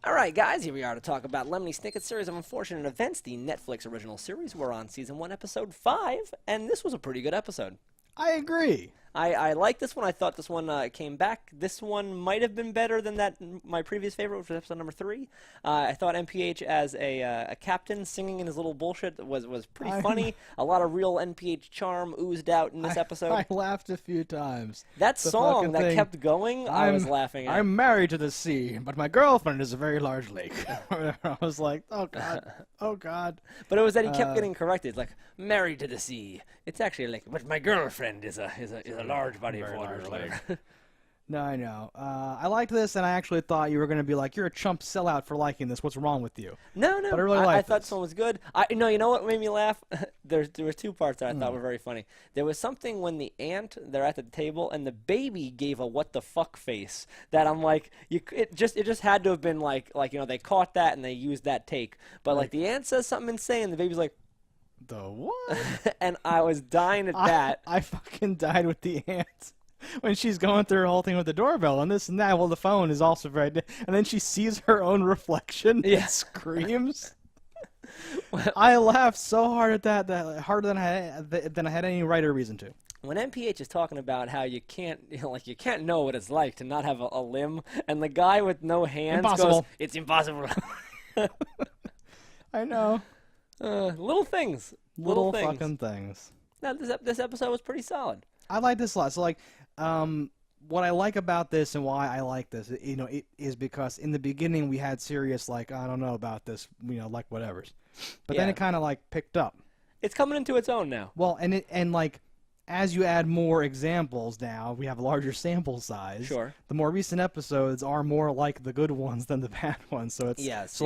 All right, guys, here we are to talk about Lemony Snicket's series of unfortunate events, the Netflix original series. We're on season 1, episode 5, and this was a pretty good episode. I agree. I like this one. I thought this one came back. This one might have been better than my previous favorite, which was episode number 3. I thought NPH as a captain singing in his little bullshit was pretty funny. A lot of real NPH charm oozed out in this episode. I laughed a few times. That The song fucking that thing, kept going, I was laughing at. I'm married to the sea, but my girlfriend is a very large lake. I was like, oh god, oh god. But it was that he kept getting corrected, like married to the sea. It's actually like, but my girlfriend is a large body of water. Or whatever. No, I know. I liked this, and I actually thought you were going to be like, you're a chump sellout for liking this. What's wrong with you? No. But I really I liked thought this. this one was good. You know what made me laugh? There were 2 parts that I thought were very funny. There was something when the aunt, they're at the table, and the baby gave a what the fuck face. That I'm like, it just had to have been like they caught that and they used that take. But like the aunt says something insane, and the baby's like, The what? and I was dying at that. I fucking died with the aunt. When she's going through her whole thing with the doorbell and this and that, well, the phone is also very... And then she sees her own reflection and screams. I laughed so hard at that harder than I had any right or reason to. When NPH is talking about how you can't know what it's like to not have a limb, and the guy with no hands goes, "It's impossible." I know. Little things. Little fucking things. No, this episode was pretty solid. I like this a lot. So, like, what I like about this and why I like this, it is because in the beginning we had serious, like, I don't know about this, like, whatevers. But then it kind of, like, picked up. It's coming into its own now. Well, and like, as you add more examples now, we have a larger sample size. Sure. The more recent episodes are more like the good ones than the bad ones. So it's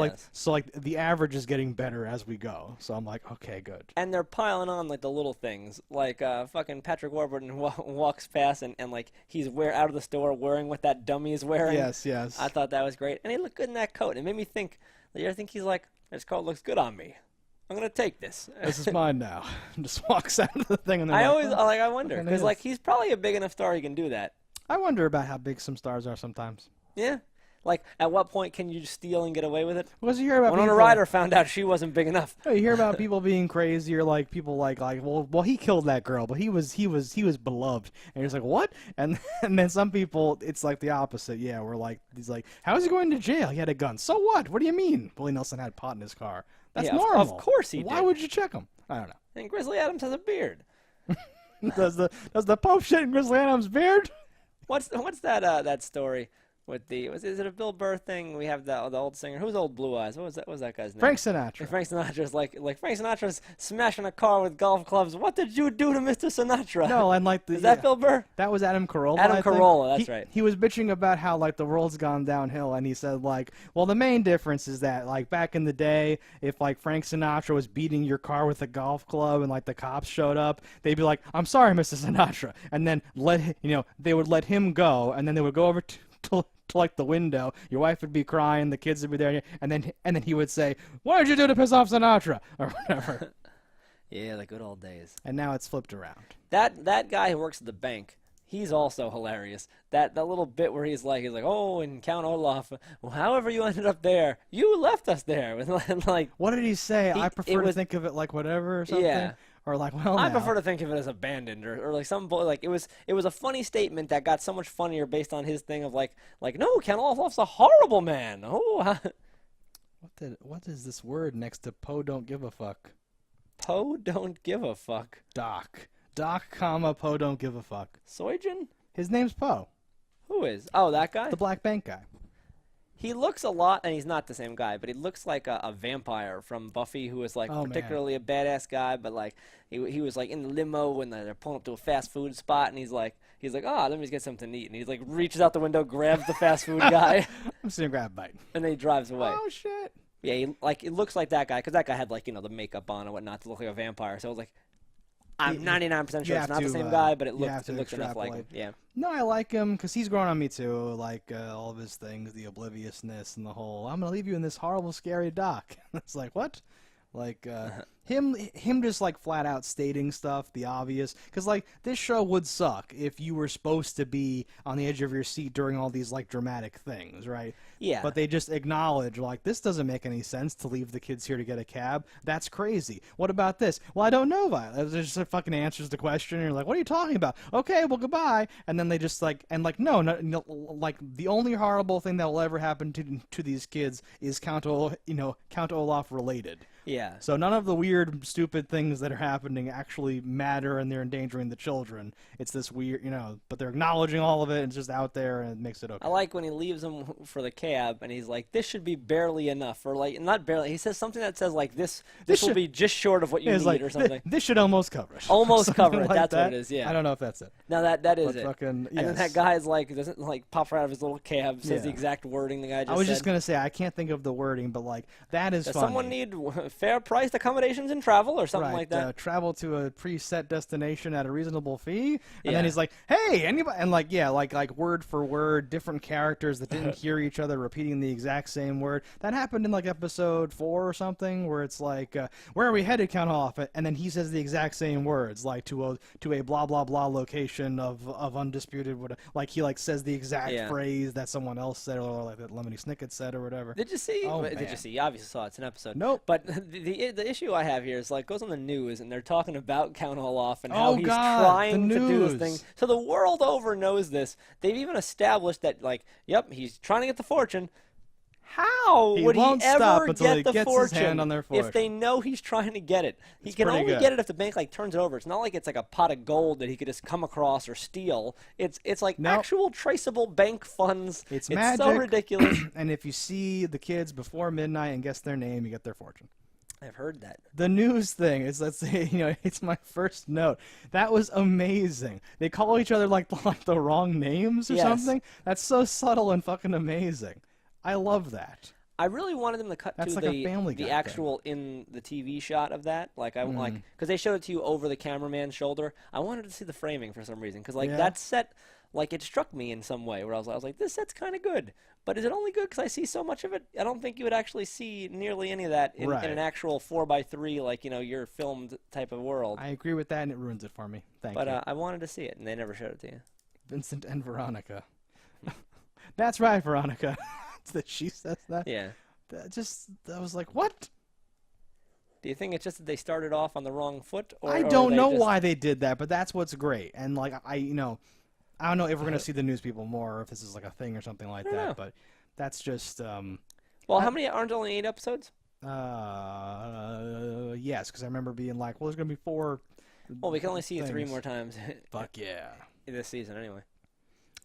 like the average is getting better as we go. So I'm like, okay, good. And they're piling on like the little things, like fucking Patrick Warburton walks past and like he's out of the store wearing what that dummy is wearing. Yes. I thought that was great, and he looked good in that coat. It made me think. I think he's like, this coat looks good on me. I'm gonna take this. This is mine now. Just walks out of the thing, and then I wonder because like he's probably a big enough star he can do that. I wonder about how big some stars are sometimes. Yeah, like at what point can you steal and get away with it? Because you hear about Winona Ryder found out she wasn't big enough. You hear about people being crazy, or like people like well he killed that girl, but he was beloved, and you're just like what? And then some people it's like the opposite. Yeah, we're like he's like how's he going to jail? He had a gun. So what? What do you mean? Willie Nelson had pot in his car. That's normal. Of course he did. Why would you check him? I don't know. And Grizzly Adams has a beard. Does the Pope shit in Grizzly Adams' beard? What's that story with is it a Bill Burr thing? We have the old singer. Who's old Blue Eyes? What was that guy's name? Frank Sinatra. Frank Sinatra's like Frank Sinatra's smashing a car with golf clubs. What did you do to Mr. Sinatra? No, and like is that Bill Burr? That was Adam Carolla. Adam Carolla, that's right. He was bitching about how like the world's gone downhill, and he said like, well, the main difference is that like back in the day, if like Frank Sinatra was beating your car with a golf club and like the cops showed up, they'd be like, I'm sorry, Mr. Sinatra, and then they would let him go, and then they would go over to like the window, your wife would be crying, the kids would be there, and then he would say, what did you do to piss off Sinatra? Or whatever. Yeah, the good old days. And now it's flipped around. That guy who works at the bank, he's also hilarious. That little bit where he's like, oh, and Count Olaf, well, however you ended up there, you left us there. And like, what did he say? I prefer to think of it like whatever or something. Yeah. Or like, well, I prefer to think of it as abandoned, or like some like it was a funny statement that got so much funnier based on his thing of like no, Count Olaf's a horrible man. Oh, what is this word next to Poe don't give a fuck? Poe don't give a fuck. Doc, comma Poe don't give a fuck. Soyjin? His name's Poe. Who is? Oh, that guy. The black bank guy. He looks a lot, and he's not the same guy, but he looks like a vampire from Buffy, who was like particularly a badass guy, but like he was like in the limo when they're pulling up to a fast food spot, and he's like, let me just get something to eat, and he's like reaches out the window, grabs the fast food guy. I'm just gonna grab a bite. And then he drives away. Oh shit. Yeah, it looks like that guy, because that guy had like the makeup on and whatnot to look like a vampire. So it was like, I'm 99% sure it's not the same guy, but it looks enough like him. Yeah. No, I like him because he's grown on me too. Like all of his things, the obliviousness and the whole. I'm gonna leave you in this horrible, scary dock. It's like what? Like him just like flat out stating stuff, the obvious. Because like this show would suck if you were supposed to be on the edge of your seat during all these like dramatic things, right? Yeah. But they just acknowledge like this doesn't make any sense to leave the kids here to get a cab. That's crazy. What about this? Well, I don't know, Violet. It just fucking answers the question. And you're like, what are you talking about? Okay, well goodbye. And then they just like no, like the only horrible thing that will ever happen to these kids is Count Olaf related. Yeah. So none of the weird, stupid things that are happening actually matter, and they're endangering the children. It's this weird, but they're acknowledging all of it, and it's just out there, and it makes it okay. I like when he leaves them for the cab, and he's like, "This should be barely enough," or like, not barely. He says something that says like, "This will be just short of what you need," like, or something. This should almost cover it. Almost cover it. Like That's that. what it is. Yeah. I don't know if that's it. No, that is But it. fucking, And then that guy's like, doesn't like pops right out of his little cab, says the exact wording the guy just said. I was just gonna say I can't think of the wording, but like that is Does funny. someone need fair priced accommodations in travel or something right, like that? Travel to a preset destination at a reasonable fee, and then Yeah. he's like, "Hey, anybody?" And like, like word for word, different characters that didn't hear each other repeating the exact same word. That happened in like episode 4 or something, where it's like, "Where are we headed, Count Off?" And then he says the exact same words, like to a blah blah blah location of undisputed. Like he like says the exact phrase that someone else said, or like that Lemony Snicket said, or whatever. Did you see? Oh, Did man. you see? You obviously saw it. It's an episode. Nope. But the issue I have here is like goes on the news and they're talking about Count Olaf and how he's God, trying the to do this news. thing. So the world over knows this. They've even established that like, yep, he's trying to get the fortune. How He would he won't stop ever until get he the gets his fortune hand on their fortune. if they know he's trying to get it? He It's can pretty only good. get it if the bank like turns it over. It's not like it's like a pot of gold that he could just come across or steal. It's like Nope. actual traceable bank funds. It's so magic. ridiculous. And if you see the kids before midnight and guess their name, you get their fortune. I've heard that. The news thing is, let's say, it's my first note. That was amazing. They call each other like the wrong names or Yes. something. That's so subtle and fucking amazing. I love that. I really wanted them to cut That's to like a Family Guy the actual in the TV shot of that. Like I like because they showed it to you over the cameraman's shoulder. I wanted to see the framing for some reason because like Yeah. that set, like it struck me in some way where I was like, this set's kind of good. But is it only good because I see so much of it? I don't think you would actually see nearly any of that in Right. an actual 4x3 like your filmed type of world. I agree with that, and it ruins it for me. Thank you. But I wanted to see it, and they never showed it to you. Vincent and Veronica. That's right, Veronica. That she says that. Yeah. I was like, what? Do you think it's just that they started off on the wrong foot? Or, I or don't they know just... why they did that, but that's what's great. And like I don't know if we're gonna see the news people more, or if this is like a thing or something like that. know. But that's just Well, how many aren't only 8 episodes? yes, because I remember being like, well, there's gonna be 4. Well, we can only see you 3 things. more times Fuck yeah! this season, anyway.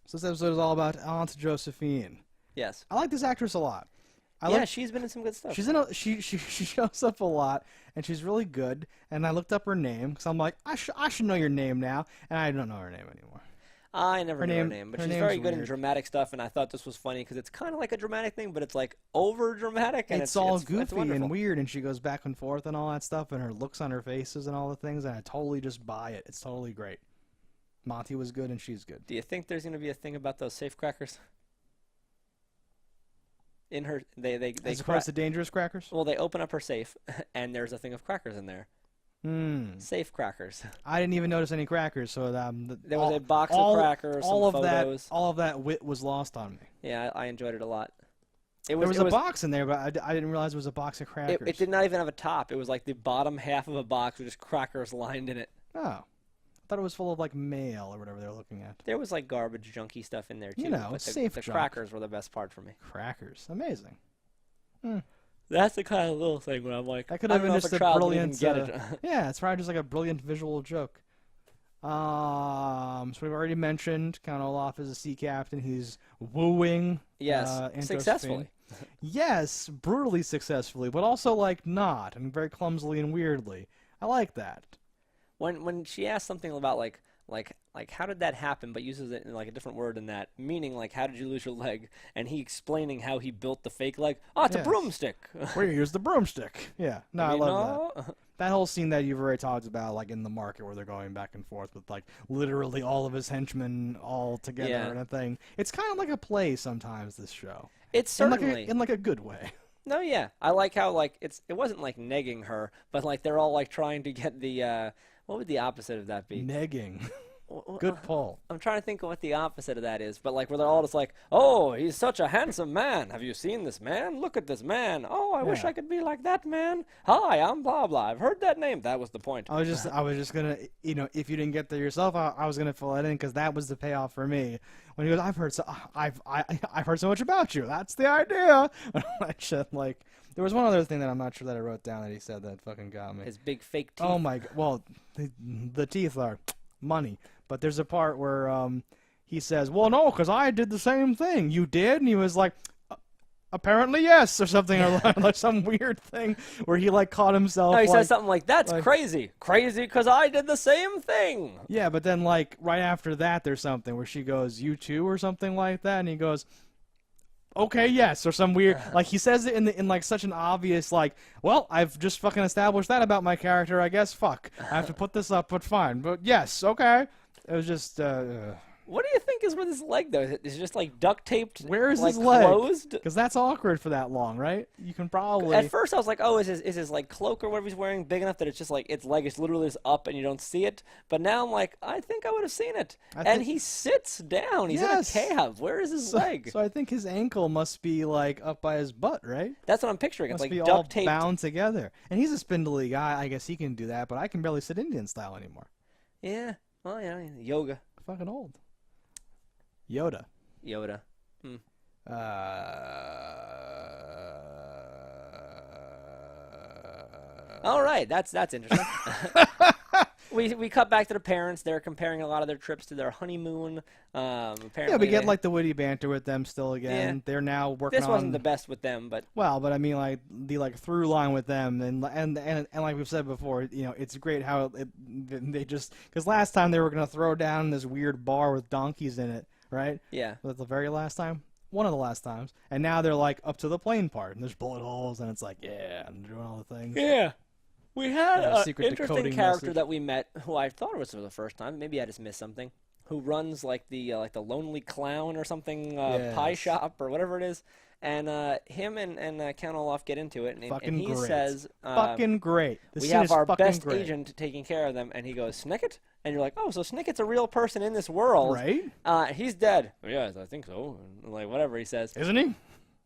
So this episode is all about Aunt Josephine. Yes. I like this actress a lot. She's been in some good stuff. She's in a, she shows up a lot, and she's really good. And I looked up her name because I'm like, I should know your name now, and I don't know her name anymore. I never knew her name, but her she's name's very good in weird. dramatic stuff, and I thought this was funny because it's kind of like a dramatic thing, but it's like over dramatic, and It's all it's goofy wonderful. and weird, and she goes back and forth and all that stuff, and her looks on her faces and all the things, and I totally just buy it. It's totally great. Monty was good, and she's good. Do you think there's going to be a thing about those safe crackers? In her, they As opposed to dangerous crackers? well, they open up her safe, and there's a thing of crackers in there. Safe crackers. I didn't even notice any crackers, so There was a box of crackers, some photos. all of that wit was lost on me. Yeah, I enjoyed it a lot. There was a box in there, but I didn't realize it was a box of crackers. It did not even have a top. It was like the bottom half of a box with just crackers lined in it. Oh. I thought it was full of like mail or whatever they were looking at. There was like garbage, junky stuff in there too. But safe the junk. crackers were the best part for me. Crackers. Amazing. That's the kind of little thing where I'm like, That could I have don't been know if just a a child would brilliant. even get it. Yeah, it's probably just like a brilliant visual joke. So we've already mentioned Count Olaf is a sea captain. He's wooing. Yes, Aunt successfully. Josephine. Yes, brutally successfully, but also like not, and very clumsily and weirdly. I like that. When she asked something about like how did that happen, but uses it in like a different word than that, meaning like how did you lose your leg, and he explaining how he built the fake leg. Oh, it's Yes. a broomstick. Where you use the broomstick. Yeah, no, I love that. that. That whole scene that you've already talked about, like in the market where they're going back and forth with like literally all of his henchmen all together Yeah. and a thing. It's kind of like a play sometimes. This show. It's In certainly like a good way. No, yeah, I like how like it wasn't like negging her, but like they're all like trying to get the what would the opposite of that be? Negging. Good pull. I'm trying to think of what the opposite of that is, but like where they're all just like, "Oh, he's such a handsome man. Have you seen this man? Look at this man. Oh, I wish Yeah. I could be like that man. Hi, I'm blah blah. I've heard that name." That was the point. I was just gonna, if you didn't get there yourself, I was gonna fill it in because that was the payoff for me. When he goes, I've heard so much about you. That's the idea. That shit, like, there was one other thing that I'm not sure that I wrote down that he said that fucking got me. His big fake teeth. Oh my god. Well, the teeth are money, but there's a part where he says, "Well, no, because I did the same thing. You did?" And he was like, apparently yes, or something, or like some weird thing where he like caught himself. No, he like, says something like, "That's crazy, crazy, because I did the same thing." Yeah, but then like right after that, there's something where she goes, "You too," or something like that, and he goes, "Okay, yes," or some weird, like he says it in like such an obvious like, "Well, I've just fucking established that about my character. I guess fuck, I have to put this up, but fine, but yes, okay." It was just. What do you think is with his leg though? Is it just like duct taped? Where is like, his leg? Closed? Because that's awkward for that long, right? You can probably. At first, I was like, "Oh, is his like cloak or whatever he's wearing big enough that it's just like its leg is literally just up and you don't see it?" But now I'm like, I think I would have seen it. And he sits down. He's Yes. in a cab. Where is his leg? So I think his ankle must be like up by his butt, right? That's what I'm picturing. It's Must like be all duct taped. bound together. And he's a spindly guy. I guess he can do that, but I can barely sit Indian style anymore. Yeah. Well, yeah, yoga. Fucking old. Yoda. Yoda. All right, that's interesting. We cut back to the parents. They're comparing a lot of their trips to their honeymoon. Apparently, Yeah, we get like the witty banter with them still again. Yeah. They're now working this on. wasn't the best with them, but Well, but I mean, like the through line with them, and like we've said before, it's great how they just because last time they were gonna throw down this weird bar with donkeys in it, right? yeah. Was that the very last time? One of the last times, and now they're like up to the plane part, and there's bullet holes, and it's like and they're doing all the things. Yeah. We had a an secret interesting decoding character message. that we met, who I thought was for the first time. Maybe I just missed something. Who runs like the Lonely Clown or something pie Yes. shop or whatever it is, and him and Count Olaf get into it, and he Great. says, Fucking great. This "We scene have is our fucking best great. agent taking care of them," and he goes, "Snicket," and you're like, "Oh, so Snicket's a real person in this world, Right? He's dead." Yes, I think so. And, like whatever he says. Isn't he?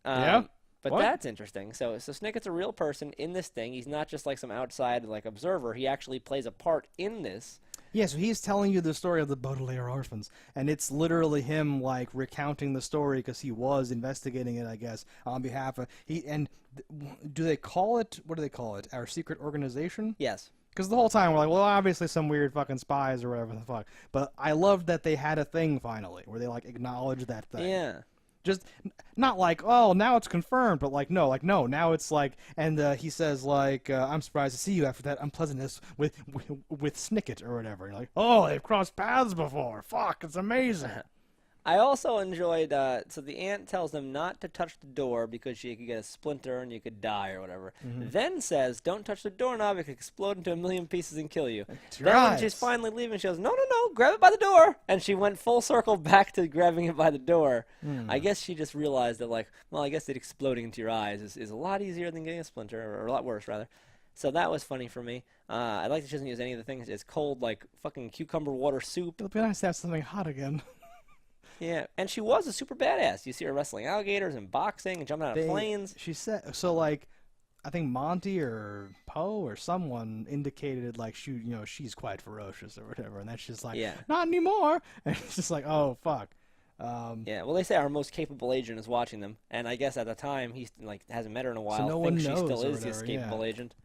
Yeah. But What? that's interesting. So Snicket's a real person in this thing. He's not just like some outside like observer. He actually plays a part in this. Yeah, so he's telling you the story of the Baudelaire orphans, and it's literally him like recounting the story because he was investigating it, I guess, on behalf of do they call it? What do they call it? Our secret organization? Yes. Because the whole time we're like, well, obviously some weird fucking spies or whatever the fuck. But I loved that they had a thing finally where they like acknowledged that thing. Yeah. Just not like, oh, now it's confirmed, but like, no, now it's like, and he says like, I'm surprised to see you after that unpleasantness with Snicket or whatever. You're like, oh, they've crossed paths before. Fuck, it's amazing. I also enjoyed, so the aunt tells them not to touch the door because you could get a splinter and you could die or whatever. Then says, don't touch the doorknob, it could explode into a million pieces and kill you. Then when she's finally leaving, she goes, no, grab it by the door. And she went full circle back to grabbing it by the door. I guess she just realized that, like, well, I guess it exploding into your eyes is a lot easier than getting a splinter, or a lot worse, rather. So that was funny for me. I like that she doesn't use any of the things. It's cold, like, fucking cucumber water soup. It'll be nice to have something hot again. Yeah, and she was a super badass. You see her wrestling alligators and boxing and jumping out of planes. She said so. Like, I think Monty or Poe or someone indicated like she's quite ferocious or whatever, and that's just like not anymore. And it's just like, oh fuck. Yeah, well, they say our most capable agent is watching them, and I guess at the time he like hasn't met her in a while. So no one thinks knows she still or is the whatever, capable agent.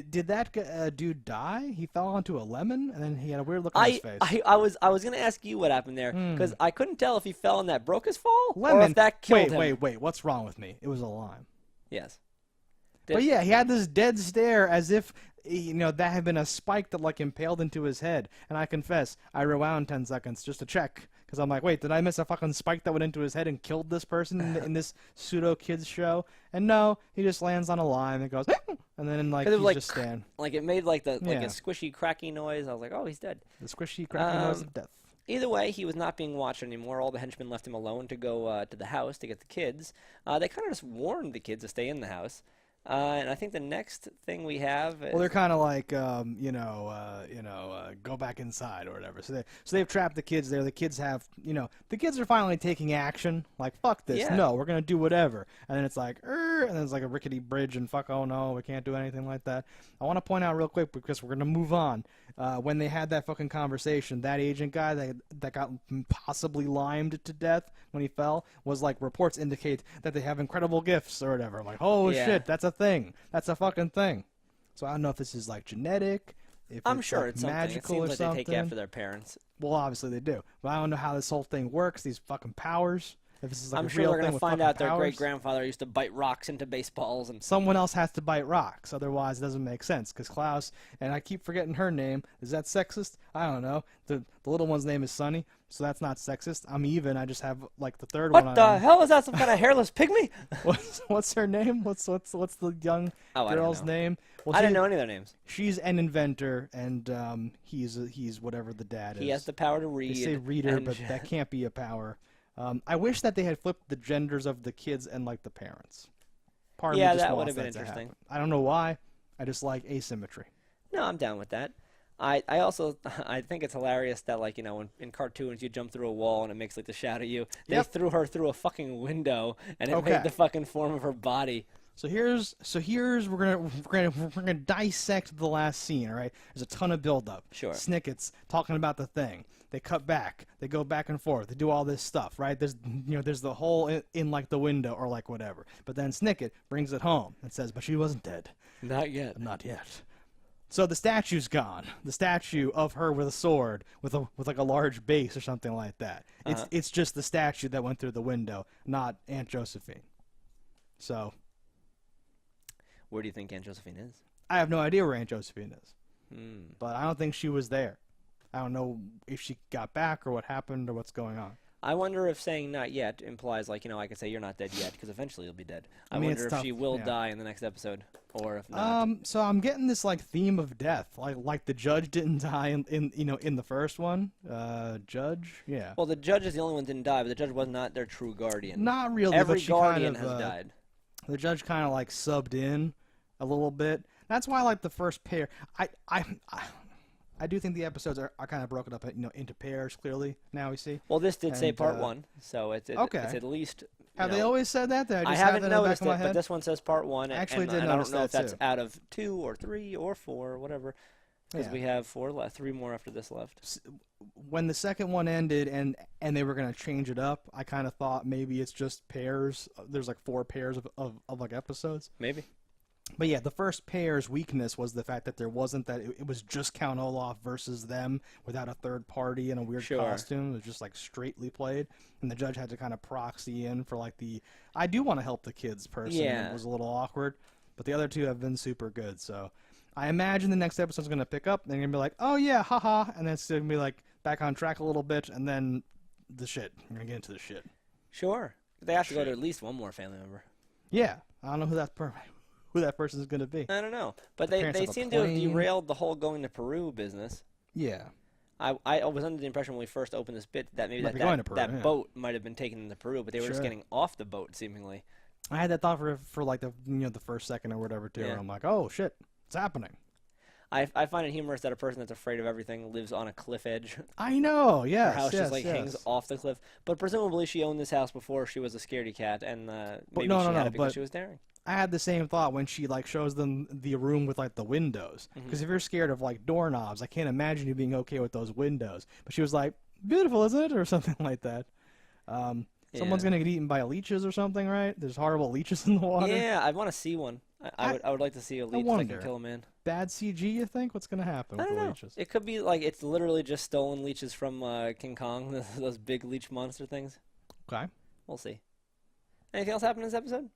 Did that dude die? He fell onto a lemon, and then he had a weird look on his face. I was gonna ask you what happened there because I couldn't tell if he fell and that broke his fall Lemon. or if that killed him. Wait. What's wrong with me? It was a lime. Yes. But yeah, he had this dead stare as if that had been a spike that like impaled into his head. And I confess, I rewound 10 seconds just to check because I'm like, wait, did I miss a fucking spike that went into his head and killed this person in this pseudo kids show? And no, he just lands on a lime and goes, and then like he's like, just stand. Like it made like a squishy cracky noise. I was like, oh, he's dead. The squishy cracky noise of death. Either way, he was not being watched anymore. All the henchmen left him alone to go to the house to get the kids. They kind of just warned the kids to stay in the house. And I think the next thing we have is... Well, they're kind of like, go back inside or whatever. So they've trapped the kids there. The kids have, the kids are finally taking action. Like, fuck this. Yeah. No, we're going to do whatever. And then it's like, and then it's like a rickety bridge and fuck, oh no, we can't do anything like that. I want to point out real quick because we're going to move on. When they had that fucking conversation, that agent guy that got possibly limed to death when he fell was like, reports indicate that they have incredible gifts or whatever. I'm like, oh shit, that's a thing. That's a fucking thing. So I don't know if this is like genetic, if I'm sure like it's something. magical It seems or like something. they take after their parents. Well, obviously they do. But I don't know how this whole thing works, these fucking powers. If this is like I'm a sure real they're thing going to with find fucking out their powers. great-grandfather used to bite rocks into baseballs. And Someone else has to bite rocks, otherwise it doesn't make sense. Because Klaus, and I keep forgetting her name, is that sexist? I don't know. The little one's name is Sunny, so that's not sexist. I'm even. I just have like the third one. What the hell is that? Some kind of hairless pigmy? What's her name? What's the young girl's name? Well, I didn't know any of their names. She's an inventor, and he's whatever the dad is. He has the power to read. They say reader, but that can't be a power. I wish that they had flipped the genders of the kids and like the parents. Part of me just that would wants have been that to interesting. happen. I don't know why. I just like asymmetry. No, I'm down with that. I also I think it's hilarious that like in cartoons you jump through a wall and it makes like the shadow you. They threw her through a fucking window and it made the fucking form of her body. So here's we're gonna dissect the last scene. All right, there's a ton of buildup. Sure. Snicket's talking about the thing. They cut back. They go back and forth. They do all this stuff. Right. There's the hole in like the window or like whatever. But then Snicket brings it home and says, "But she wasn't dead. Not yet. Not yet." So the statue's gone. The statue of her with a sword, with like a large base or something like that. It's just the statue that went through the window, not Aunt Josephine. So. Where do you think Aunt Josephine is? I have no idea where Aunt Josephine is. But I don't think she was there. I don't know if she got back or what happened or what's going on. I wonder if saying not yet implies like, I could say you're not dead yet because eventually you'll be dead. I wonder if she will die in the next episode or if not. So I'm getting this like theme of death. Like the judge didn't die in the first one. Judge? Yeah. Well, the judge is the only one that didn't die, but the judge was not their true guardian. Not really. Every but she guardian kind of, has died. The judge kind of like subbed in a little bit. That's why I like the first pair. I do think the episodes are kind of broken up into pairs, clearly, now we see. Well, this did say part 1, so it's at least... Have they always said that? I haven't noticed it, but this one says part 1, I actually did and I notice don't know if that that's too. out of 2 or 3 or 4 or whatever, because we have 3 more after this left. When the second one ended and they were going to change it up, I kind of thought maybe it's just pairs. There's like 4 pairs of like episodes. Maybe. But yeah, the first pair's weakness was the fact that there wasn't that it was just Count Olaf versus them without a third party in a weird costume. It was just like straightly played, and the judge had to kind of proxy in for like the I do want to help the kids person. Yeah. It was a little awkward, but the other two have been super good. So I imagine the next episode's going to pick up, and they're going to be like, oh yeah, haha, and then it's going to be like back on track a little bit, and then the shit. We're going to get into the shit. Sure. They have to go to at least one more family member. Yeah. I don't know who that person is going to be. I don't know. But they seem to have derailed the whole going to Peru business. Yeah. I was under the impression when we first opened this bit that maybe that boat might have been taken into Peru, but they were just getting off the boat, seemingly. I had that thought for like the the first second or whatever, too. And I'm like, oh, shit, it's happening. I find it humorous that a person that's afraid of everything lives on a cliff edge. I know, yes. Her house just hangs off the cliff. But presumably she owned this house before she was a scaredy cat, and maybe she had it because she was daring. I had the same thought when she like shows them the room with like the windows. Because if you're scared of like doorknobs, I can't imagine you being okay with those windows. But she was like, beautiful, isn't it? Or something like that. Someone's going to get eaten by leeches or something, right? There's horrible leeches in the water. Yeah, I want to see one. I would like to see a leech that can kill a man. Bad CG, you think? What's going to happen with the leeches? It could be like it's literally just stolen leeches from King Kong, those big leech monster things. Okay. We'll see. Anything else happen in this episode?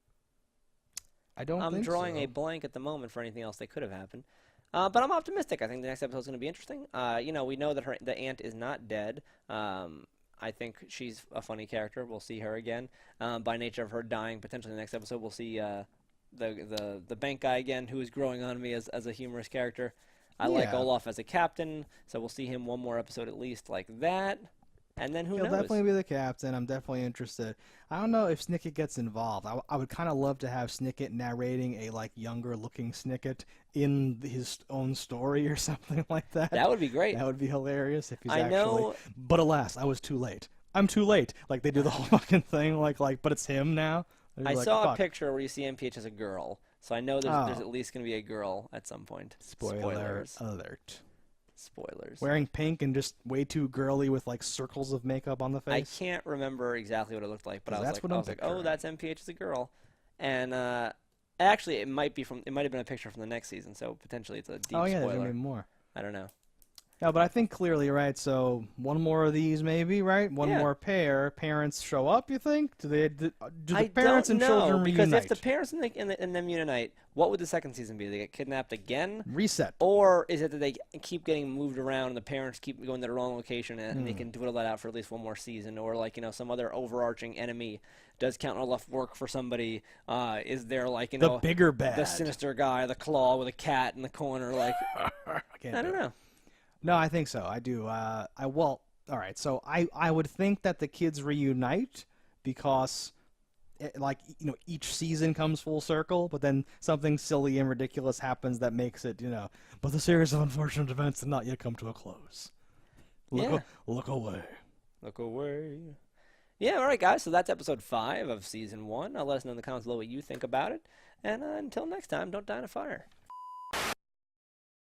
I don't think so. I'm drawing a blank at the moment for anything else that could have happened. But I'm optimistic. I think the next episode is going to be interesting. We know that the aunt is not dead. I think she's a funny character. We'll see her again. By nature of her dying, potentially in the next episode, we'll see the bank guy again, who is growing on me as a humorous character. I like Yeah. Olaf as a captain, so we'll see him one more episode at least like that. And then who He'll knows? definitely be the captain. I'm definitely interested. I don't know if Snicket gets involved. I would kind of love to have Snicket narrating a like younger looking Snicket in his own story or something like that. That would be great. That would be hilarious if he's I actually. know. But alas, I was too late. I'm too late. Like they do the whole fucking thing. But it's him now. They're I like, saw a "Fuck." picture where you see MPH as a girl, so I know there's at least going to be a girl at some point. Spoiler alert. Spoilers. Wearing pink and just way too girly with like circles of makeup on the I face. can't remember exactly what it looked like, but I was That's like, what I'm picturing. oh, that's MPH as a girl, and actually, it might have been a picture from the next season, so potentially it's a deep Oh yeah, there's spoiler. gonna be more. I don't know. Yeah, but I think clearly, right? So one more of these, maybe, right? One Yeah. more pair. Parents show up. You think? Do the I parents don't and children know, because reunite? if the parents and them unite, what would the second season be? They get kidnapped again? Reset. Or is it that they keep getting moved around and the parents keep going to the wrong location and they can dwindle that out for at least one more season? Or, like, some other overarching enemy? Does Count Olaf work for somebody? Is there, like, The bigger bad. the sinister guy, the claw with a cat in the corner? Like, I I don't know. No, I think so. I do. All right. So I would think that the kids reunite because, each season comes full circle, but then something silly and ridiculous happens that makes it, But the series of unfortunate events did not yet come to a close. Look away. Look away. Yeah, all right, guys. So that's episode 5 of season 1. Let us know in the comments below what you think about it. And until next time, don't die in a fire.